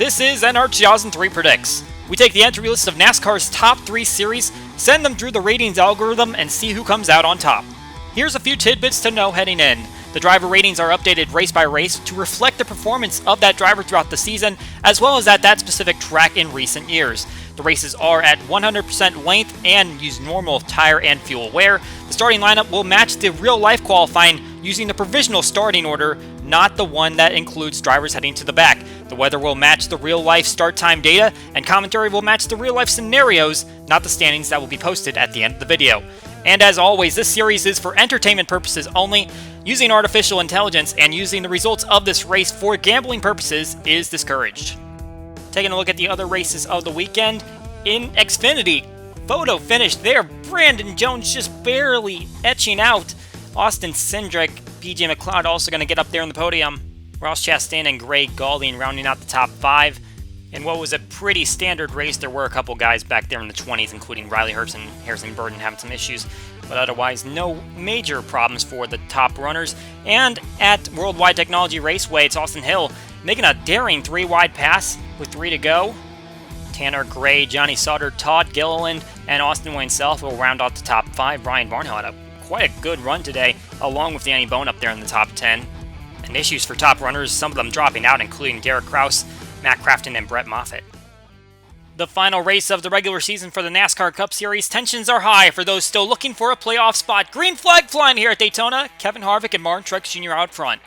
This is NR2003 Predicts. We take the entry list of NASCAR's top 3 series, send them through the ratings algorithm, and see who comes out on top. Here's a few tidbits to know heading in. The driver ratings are updated race by race to reflect the performance of that driver throughout the season, as well as at that specific track in recent years. The races are at 100% length and use normal tire and fuel wear. The starting lineup will match the real-life qualifying using the provisional starting order, not the one that includes drivers heading to the back. The weather will match the real-life start time data, and commentary will match the real-life scenarios, not the standings that will be posted at the end of the video. And as always, this series is for entertainment purposes only. Using artificial intelligence and using the results of this race for gambling purposes is discouraged. Taking a look at the other races of the weekend, in Xfinity, photo finish there. Brandon Jones just barely etching out. Austin Cindric, PJ McLeod also going to get up there on the podium. Ross Chastain and Greg Gaulding rounding out the top 5. In what was a pretty standard race, there were a couple guys back there in the 20s, including Riley Herbst and Harrison Burton having some issues, but otherwise no major problems for the top runners. And at Worldwide Technology Raceway, it's Austin Hill making a daring 3-wide pass with 3 to go. Tanner Gray, Johnny Sauter, Todd Gilliland, and Austin Wayne Self will round out the top 5. Brian Barnhill had quite a good run today, along with Danny Bone up there in the top 10. And issues for top runners, some of them dropping out, including Garrett Krause, Matt Crafton, and Brett Moffitt. The final race of the regular season for the NASCAR Cup Series. Tensions are high for those still looking for a playoff spot. Green flag flying here at Daytona. Kevin Harvick and Martin Truex Jr. out front.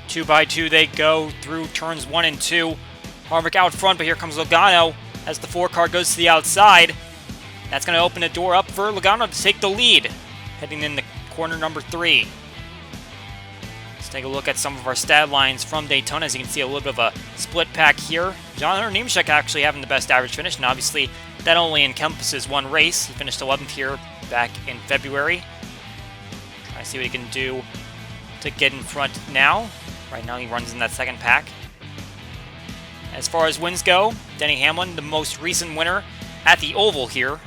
Two by two they go through turns 1 and 2. Harvick out front, but here comes Logano as the 4 car goes to the outside. That's going to open the door up for Logano to take the lead, heading into corner number 3. Let's take a look at some of our stat lines from Daytona. As you can see, a little bit of a split pack here. Jonathan Nemechek actually having the best average finish, and obviously that only encompasses one race. He finished 11th here back in February. Trying to see what he can do to get in front now. Right now he runs in that second pack. As far as wins go, Denny Hamlin, the most recent winner at the Oval here.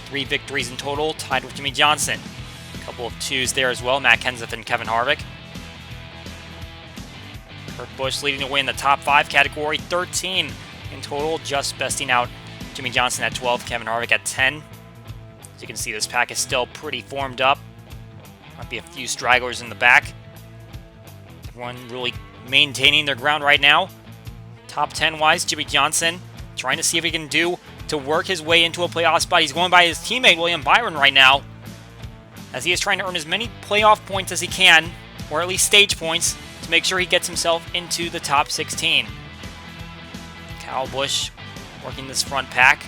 3 victories in total, tied with Jimmy Johnson. A couple of 2s there as well, Matt Kenseth and Kevin Harvick. Kurt Busch leading the way in the top 5 category, 13 in total, just besting out Jimmy Johnson at 12, Kevin Harvick at 10. As you can see, this pack is still pretty formed up. Might be a few stragglers in the back. Everyone really maintaining their ground right now. Top 10-wise, Jimmy Johnson trying to see if he can do to work his way into a playoff spot. He's going by his teammate, William Byron, right now, as he is trying to earn as many playoff points as he can, or at least stage points, to make sure he gets himself into the top 16. Kyle Busch working this front pack.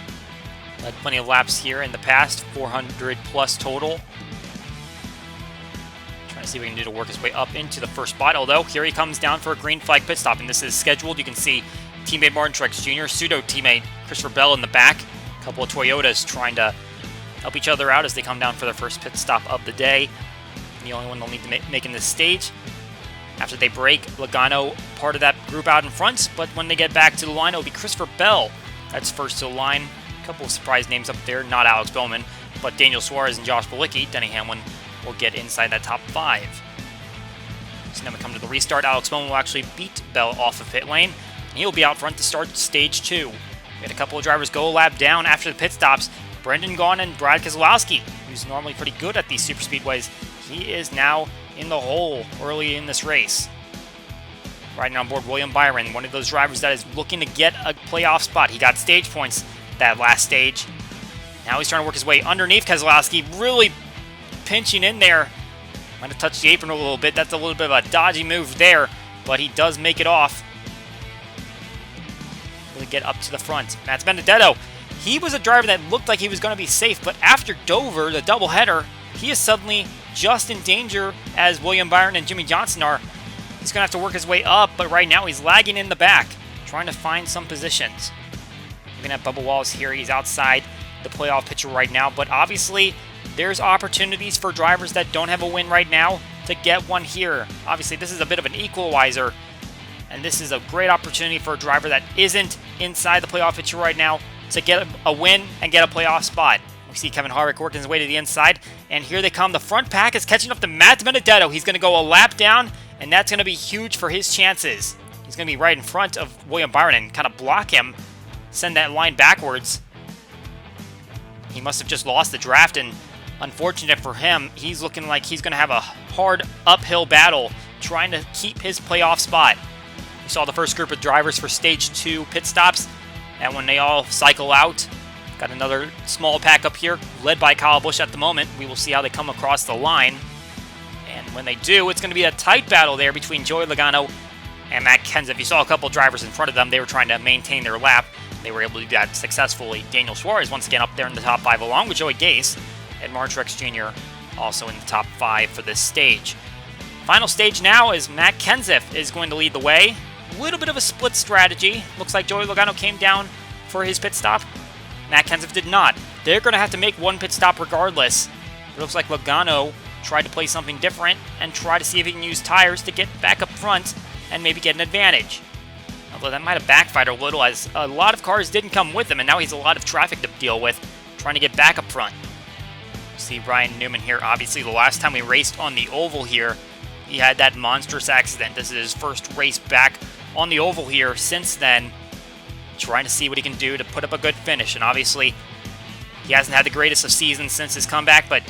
Led plenty of laps here in the past, 400 plus total. Trying to see what he can do to work his way up into the first spot, although here he comes down for a green flag pit stop, and this is scheduled. You can see teammate Martin Truex Jr., pseudo-teammate Christopher Bell in the back. A couple of Toyotas trying to help each other out as they come down for their first pit stop of the day. The only one they'll need to make in this stage. After they break, Logano part of that group out in front, but when they get back to the line, it'll be Christopher Bell that's first to the line. A couple of surprise names up there, not Alex Bowman, but Daniel Suarez and Josh Bilicki. Denny Hamlin will get inside that top 5. So then we come to the restart. Alex Bowman will actually beat Bell off of pit lane, and he'll be out front to start stage 2. We had a couple of drivers go a lap down after the pit stops. Brendan Gaughan and Brad Keselowski, who's normally pretty good at these super speedways, he is now in the hole early in this race. Riding on board William Byron, one of those drivers that is looking to get a playoff spot. He got stage points that last stage. Now he's trying to work his way underneath Keselowski, really pinching in there. Might have touched the apron a little bit. That's a little bit of a dodgy move there, but he does make it off. Really get up to the front. Matt Benedetto, he was a driver that looked like he was going to be safe, but after Dover, the doubleheader, he is suddenly just in danger as William Byron and Jimmy Johnson are. He's going to have to work his way up, but right now he's lagging in the back, trying to find some positions. Looking at Bubba Wallace here, he's outside the playoff picture right now, but obviously there's opportunities for drivers that don't have a win right now to get one here. Obviously, this is a bit of an equalizer, and this is a great opportunity for a driver that isn't inside the playoff picture right now to get a win and get a playoff spot. We see Kevin Harvick working his way to the inside, and here they come. The front pack is catching up to Matt Benedetto. He's going to go a lap down, and that's going to be huge for his chances. He's going to be right in front of William Byron and kind of block him, send that line backwards. He must have just lost the draft, and unfortunate for him, he's looking like he's going to have a hard uphill battle trying to keep his playoff spot. We saw the first group of drivers for Stage 2 pit stops, and when they all cycle out, got another small pack up here, led by Kyle Busch at the moment. We will see how they come across the line. And when they do, it's going to be a tight battle there between Joey Logano and Matt Kenseth. You saw a couple drivers in front of them. They were trying to maintain their lap. They were able to do that successfully. Daniel Suarez once again up there in the top 5, along with Joey Gase, and Martin Truex Jr. also in the top 5 for this stage. Final stage now is Matt Kenseth is going to lead the way. A little bit of a split strategy. Looks like Joey Logano came down for his pit stop. Matt Kenseth did not. They're going to have to make one pit stop regardless. It looks like Logano tried to play something different and try to see if he can use tires to get back up front and maybe get an advantage. Although that might have backfired a little, as a lot of cars didn't come with him, and now he's a lot of traffic to deal with, trying to get back up front. See Ryan Newman here. Obviously, the last time we raced on the oval here, he had that monstrous accident. This is his first race back on the oval here since then, trying to see what he can do to put up a good finish. And obviously, he hasn't had the greatest of seasons since his comeback, but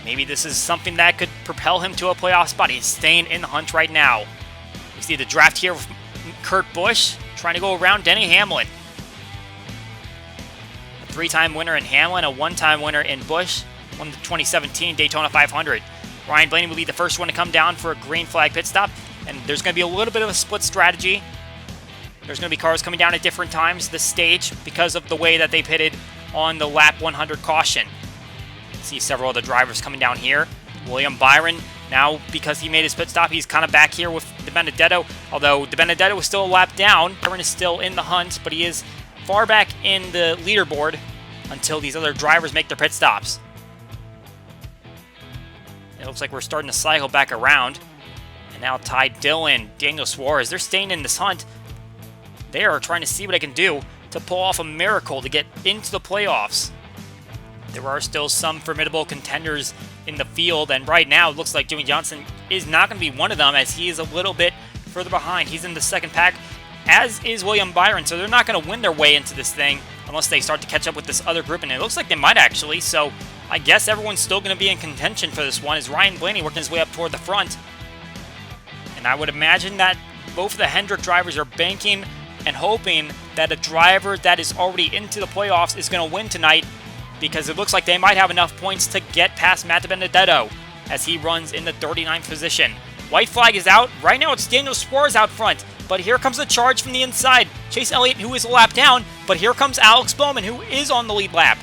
maybe this is something that could propel him to a playoff spot. He's staying in the hunt right now. We see the draft here with Kurt Busch trying to go around Denny Hamlin. A 3-time winner in Hamlin, a 1-time winner in Busch, won the 2017 Daytona 500. Ryan Blaney will be the first one to come down for a green flag pit stop, and there's going to be a little bit of a split strategy. There's going to be cars coming down at different times this stage because of the way that they pitted on the lap 100 caution. See several other drivers coming down here. William Byron, now because he made his pit stop, he's kind of back here with De Benedetto, although De Benedetto is still a lap down. Byron is still in the hunt, but he is far back in the leaderboard until these other drivers make their pit stops. It looks like we're starting to cycle back around. And now Ty Dillon, Daniel Suarez, they're staying in this hunt. They are trying to see what I can do to pull off a miracle to get into the playoffs. There are still some formidable contenders in the field, and right now it looks like Jimmie Johnson is not going to be one of them, as he is a little bit further behind. He's in the second pack, as is William Byron, so they're not going to win their way into this thing unless they start to catch up with this other group, and it looks like they might actually, so I guess everyone's still going to be in contention for this one, as Ryan Blaney working his way up toward the front. And I would imagine that both of the Hendrick drivers are banking and hoping that a driver that is already into the playoffs is going to win tonight, because it looks like they might have enough points to get past Matt Benedetto as he runs in the 39th position. White flag is out. Right now it's Daniel Suarez out front, but here comes a charge from the inside. Chase Elliott, who is a lap down, but here comes Alex Bowman, who is on the lead lap.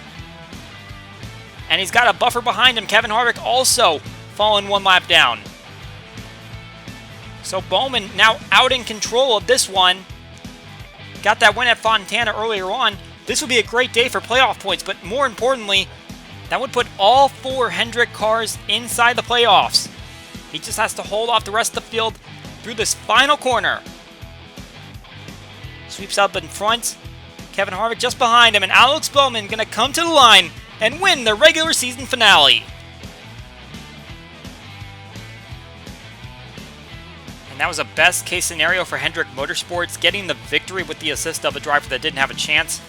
And he's got a buffer behind him. Kevin Harvick also falling one lap down. So Bowman now out in control of this one. Got that win at Fontana earlier on. This would be a great day for playoff points, but more importantly, that would put all 4 Hendrick cars inside the playoffs. He just has to hold off the rest of the field through this final corner. Sweeps up in front. Kevin Harvick just behind him, and Alex Bowman going to come to the line and win the regular season finale. And that was a best case scenario for Hendrick Motorsports, getting the victory with the assist of a driver that didn't have a chance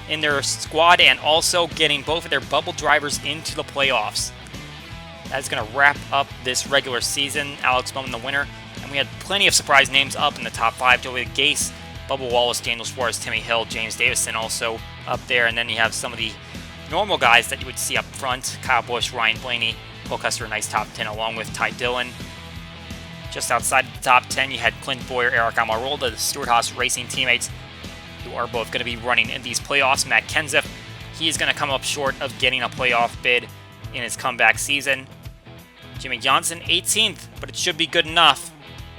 in their squad, and also getting both of their bubble drivers into the playoffs. That's going to wrap up this regular season. Alex Bowman the winner, and we had plenty of surprise names up in the top 5. Joey Gase, Bubba Wallace, Daniel Suarez, Timmy Hill, James Davison also up there, and then you have some of the normal guys that you would see up front. Kyle Busch, Ryan Blaney, Cole Custer, a nice top 10, along with Ty Dillon. Just outside the top 10, you had Clint Bowyer, Eric Almirola, the Stewart-Haas Racing teammates, who are both going to be running in these playoffs. Matt Kenseth, he is going to come up short of getting a playoff bid in his comeback season. Jimmie Johnson, 18th, but it should be good enough.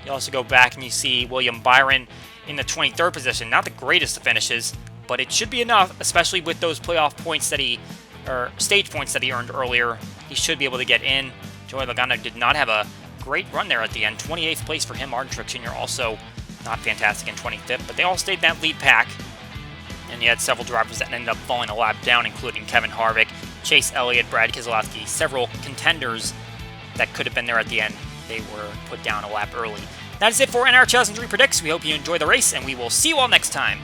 You also go back and you see William Byron in the 23rd position. Not the greatest of finishes, but it should be enough, especially with those playoff points that or stage points that he earned earlier. He should be able to get in. Joey Logano did not have a great run there at the end. 28th place for him. Martin Truex Jr. also not fantastic in 25th, but they all stayed in that lead pack. And you had several drivers that ended up falling a lap down, including Kevin Harvick, Chase Elliott, Brad Keselowski, several contenders that could have been there at the end. They were put down a lap early. That is it for NR 2003 Predicts. We hope you enjoy the race, and we will see you all next time.